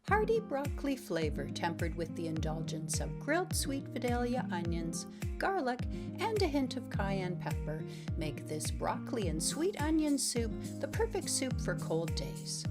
Hearty broccoli flavor tempered with the indulgence of grilled sweet Vidalia onions, garlic, and a hint of cayenne pepper make this broccoli and sweet onion soup the perfect soup for cold days.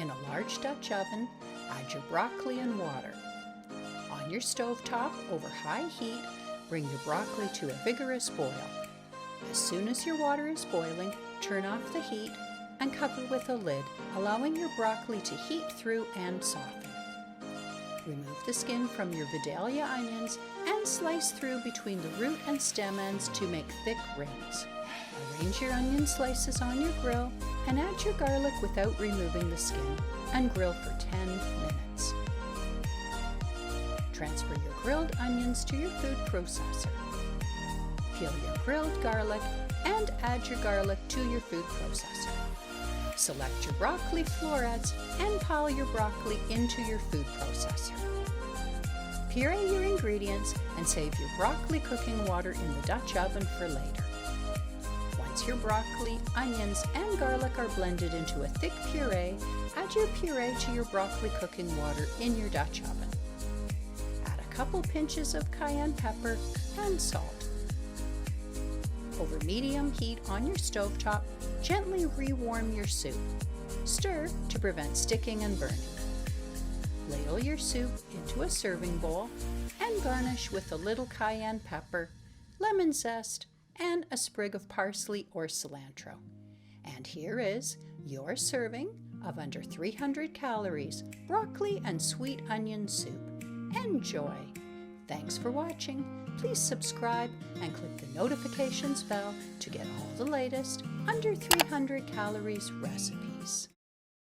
In a large Dutch oven, add your broccoli and water. On your stovetop, over high heat, bring your broccoli to a vigorous boil. As soon as your water is boiling, turn off the heat and cover with a lid, allowing your broccoli to heat through and soften. Remove the skin from your Vidalia onions and slice through between the root and stem ends to make thick rings. Arrange your onion slices on your grill and add your garlic without removing the skin and grill for 10 minutes. Transfer your grilled onions to your food processor. Peel your grilled garlic and add your garlic to your food processor. Select your broccoli florets and pile your broccoli into your food processor. Puree your ingredients and save your broccoli cooking water in the Dutch oven for later. Once your broccoli, onions, and garlic are blended into a thick puree, add your puree to your broccoli cooking water in your Dutch oven. Add a couple pinches of cayenne pepper and salt. Over medium heat on your stovetop, gently rewarm your soup. Stir to prevent sticking and burning. Ladle your soup into a serving bowl and garnish with a little cayenne pepper, lemon zest, and a sprig of parsley or cilantro. And here is your serving of under 300 calories broccoli and sweet onion soup. Enjoy! Thanks for watching. Please subscribe and click the notifications bell to get all the latest under 300 calories recipes.